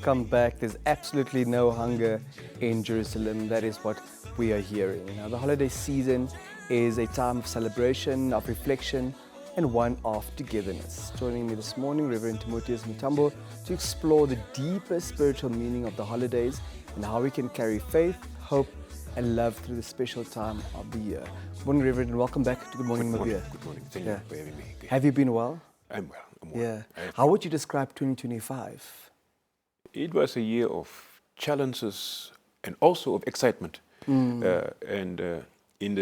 come back. There's absolutely no hunger in Jerusalem. That is what we are hearing. Now, the holiday season is a time of celebration, of reflection, and one of togetherness. Joining me this morning, Reverend Timotheus Mutambo, to explore the deeper spiritual meaning of the holidays and how we can carry faith, hope, and love through the special time of the year. Good morning, Reverend, and welcome back to Good Morning, Mabia. Good morning. Thank you for having me again. Have you been well? I'm well. Yeah. How would you describe 2025? It was a year of challenges and also of excitement, and in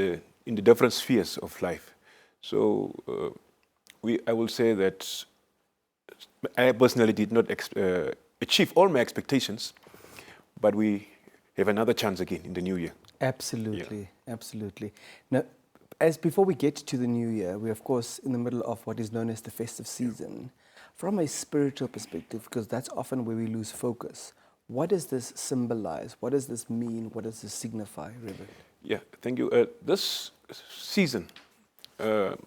the different spheres of life. So I will say that I personally did not achieve all my expectations, but we have another chance again in the new year. Absolutely, absolutely. Now, before we get to the new year, we're of course in the middle of what is known as the festive season. From a spiritual perspective, because that's often where we lose focus, what does this symbolize? What does this mean? What does this signify, Reverend? Yeah, thank you. This season,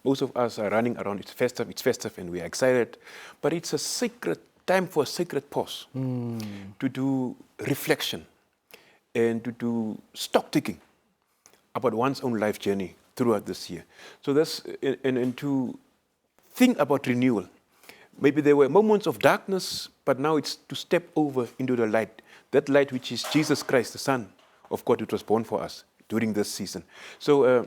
most of us are running around. It's festive, and we are excited. But it's a sacred time for a sacred pause to do reflection and to do stock taking about one's own life journey throughout this year. So that's and to think about renewal. Maybe there were moments of darkness, but now it's to step over into the light, that light which is Jesus Christ, the Son of God, who was born for us during this season. So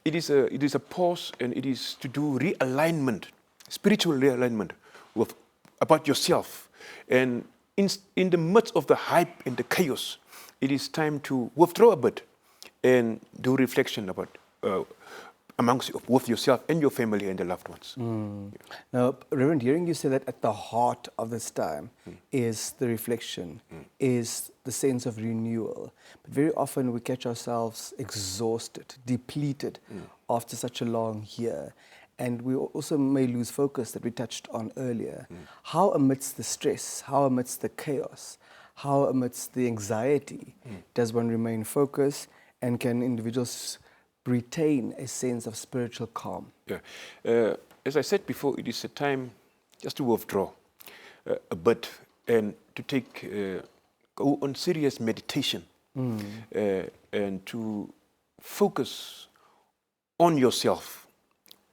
it is a pause, and it is to do realignment, spiritual realignment about yourself. And in the midst of the hype and the chaos, it is time to withdraw a bit and do reflection about with yourself and your family and the loved ones. Now, Reverend, hearing you say that at the heart of this time is the reflection, is the sense of renewal. But very often we catch ourselves exhausted, depleted after such a long year. And we also may lose focus that we touched on earlier. How amidst the stress, how amidst the chaos, how amidst the anxiety does one remain focused, and can individuals retain a sense of spiritual calm? Yeah. As I said before, it is a time just to withdraw a bit and to go on serious meditation and to focus on yourself,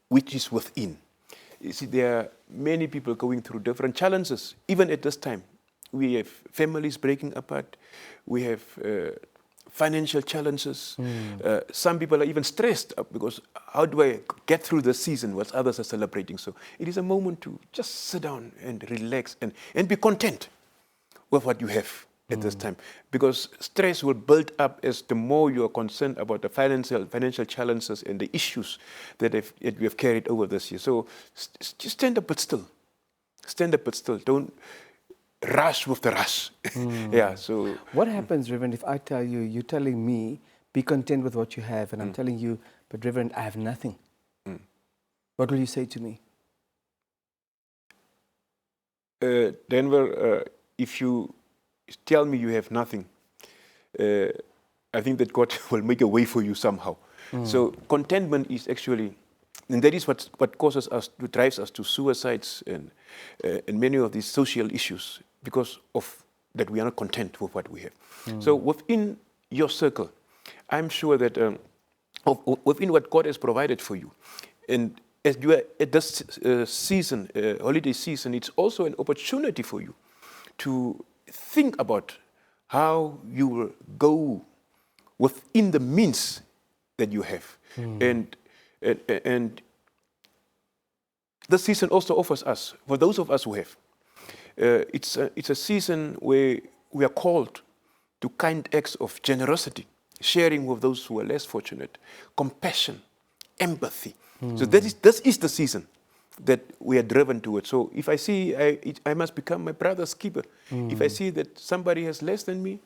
which is within. You see, there are many people going through different challenges, even at this time. We have families breaking apart. We have financial challenges. Some people are even stressed because how do I get through the season whilst others are celebrating? So it is a moment to just sit down and relax and be content with what you have at this time. Because stress will build up as the more you are concerned about the financial challenges and the issues that we have carried over this year. So just stand up but still. Stand up but still. Don't rush with the rush. Yeah. So what happens, Reverend, if I tell you, you're telling me, be content with what you have, and I'm telling you, but Reverend, I have nothing. What will you say to me? Denver, if you tell me you have nothing, I think that God will make a way for you somehow. So contentment is actually, and that is what drives us to suicides and many of these social issues, because of that we are not content with what we have. So within your circle, I'm sure that within what God has provided for you, and as you are at this season, holiday season, it's also an opportunity for you to think about how you will go within the means that you have. And this season also offers us, for those of us who have, it's a season where we are called to kind acts of generosity, sharing with those who are less fortunate, compassion, empathy. So this is the season that we are driven towards. So if I see I must become my brother's keeper, if I see that somebody has less than me,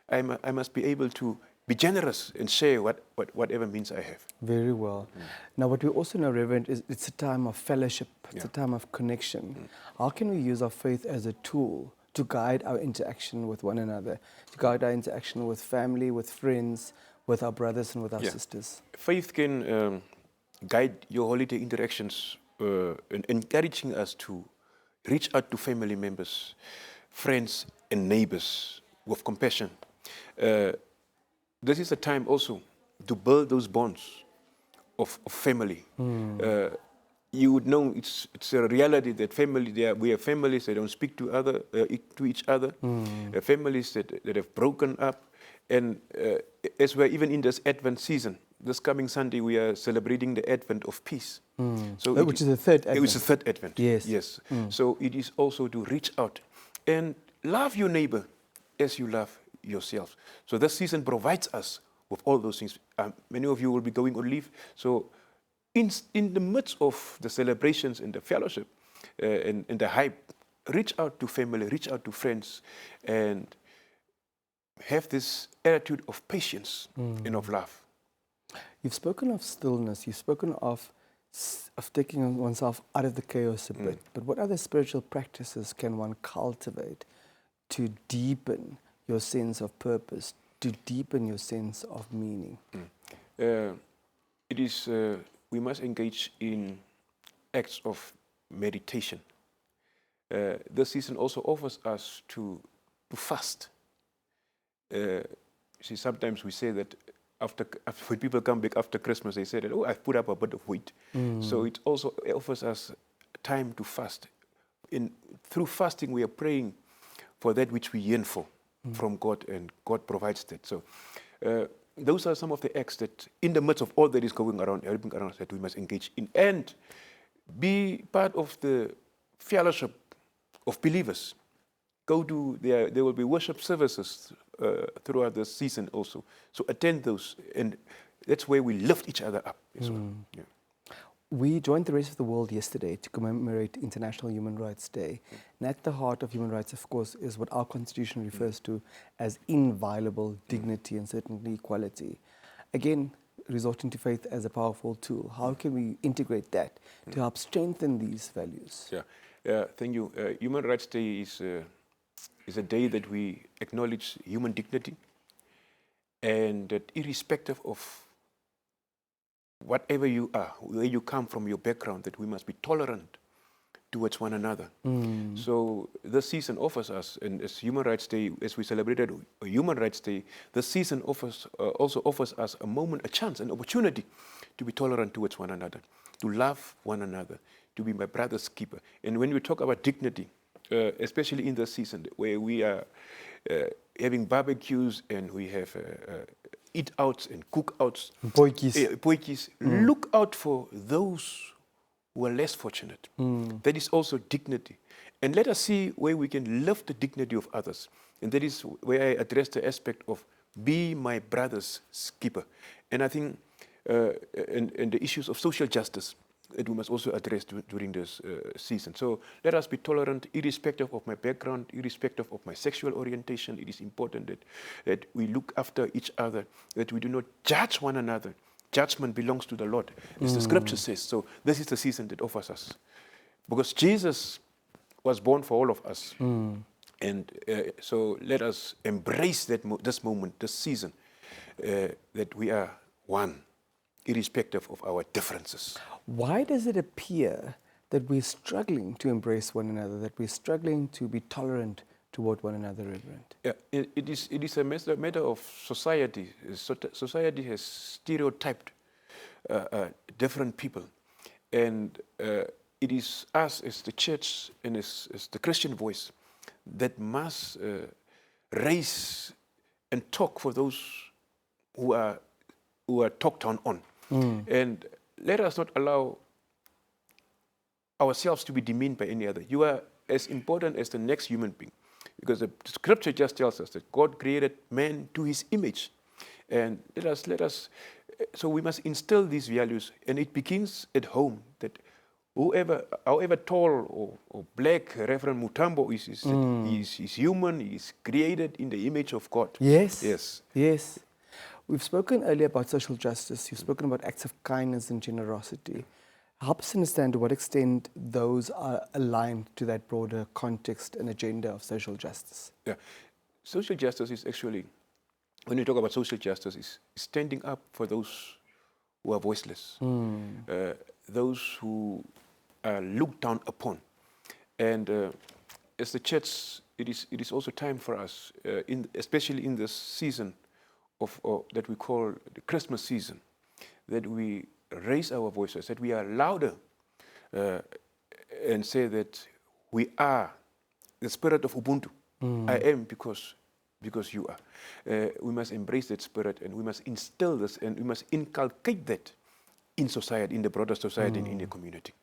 I must be able to be generous and share whatever means I have. Very well. Now, what we also know, Reverend, is it's a time of fellowship. It's a time of connection. How can we use our faith as a tool to guide our interaction with one another, to guide our interaction with family, with friends, with our brothers and with our sisters? Faith can guide your holiday interactions, and encouraging us to reach out to family members, friends, and neighbors with compassion. This is a time also to build those bonds of family. You would know it's a reality that we have families that don't speak to each other, families that have broken up, and as we're even in this Advent season, this coming Sunday we are celebrating the Advent of peace. So which is the third Advent. It was the third Advent. Yes. Yes. So it is also to reach out and love your neighbor as you love yourself. So this season provides us with all those things. Many of you will be going on leave. So in the midst of the celebrations and the fellowship and the hype, reach out to family, reach out to friends, and have this attitude of patience and of love. You've spoken of stillness. You've spoken of taking oneself out of the chaos a bit. But what other spiritual practices can one cultivate to deepen your sense of purpose, to deepen your sense of meaning? We must engage in acts of meditation. This season also offers us to fast. See, sometimes we say that when people come back after Christmas, they say that, oh, I've put up a bit of weight. So it also offers us time to fast. Through fasting, we are praying for that which we yearn for from God, and God provides that. So those are some of the acts that, in the midst of all that is going around, everything around us, that we must engage in and be part of the fellowship of believers. There will be worship services throughout the season also. So attend those, and that's where we lift each other up as well. Yeah. We joined the rest of the world yesterday to commemorate International Human Rights Day. And at the heart of human rights, of course, is what our Constitution refers to as inviolable dignity and certainly equality. Again, resorting to faith as a powerful tool. How can we integrate that to help strengthen these values? Yeah, thank you. Human Rights Day is a day that we acknowledge human dignity, and that irrespective of whatever you are, where you come from, your background, that we must be tolerant towards one another. So this season offers us, and as Human Rights Day, as we celebrated Human Rights Day, this season also offers us a moment, a chance, an opportunity to be tolerant towards one another, to love one another, to be my brother's keeper. And when we talk about dignity, especially in this season where we are having barbecues and we have eat-outs and cook-outs, poikies, look out for those who are less fortunate. That is also dignity. And let us see where we can lift the dignity of others. And that is where I address the aspect of be my brother's keeper. And I think and the issues of social justice that we must also address during this season. So let us be tolerant, irrespective of my background, irrespective of my sexual orientation. It is important that we look after each other, that we do not judge one another. Judgment belongs to the Lord, as the scripture says. So this is the season that offers us. Because Jesus was born for all of us. And so let us embrace this moment, this season, that we are one, irrespective of our differences. Why does it appear that we're struggling to embrace one another, that we're struggling to be tolerant toward one another, Reverend? Yeah, it is a matter of society. Society has stereotyped different people. And it is us as the church and as the Christian voice that must raise and talk for those who are talked on. And let us not allow ourselves to be demeaned by any other. You are as important as the next human being, because the scripture just tells us that God created man to his image. And let us, so we must instill these values, and it begins at home, that however tall or black Reverend Mutambo is, he's human, he's created in the image of God. Yes. We've spoken earlier about social justice. You've spoken about acts of kindness and generosity. Help us understand to what extent those are aligned to that broader context and agenda of social justice. Yeah, social justice is actually, when you talk about social justice, is standing up for those who are voiceless, those who are looked down upon. And as the church, it is also time for us, especially in this season that we call the Christmas season, that we raise our voices, that we are louder and say that we are the spirit of Ubuntu. I am because you are. We must embrace that spirit, and we must instill this, and we must inculcate that in society, in the broader society, and in the community.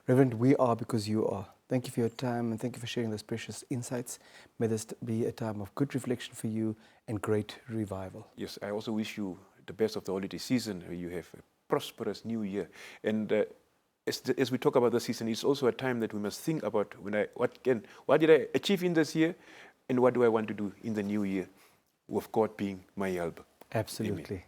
Reverend, we are because you are. Thank you for your time, and thank you for sharing those precious insights. May this be a time of good reflection for you and great revival. Yes, I also wish you the best of the holiday season. You have a prosperous new year. And as we talk about the season, it's also a time that we must think about what did I achieve in this year, and what do I want to do in the new year, with God being my help. Absolutely. Amen.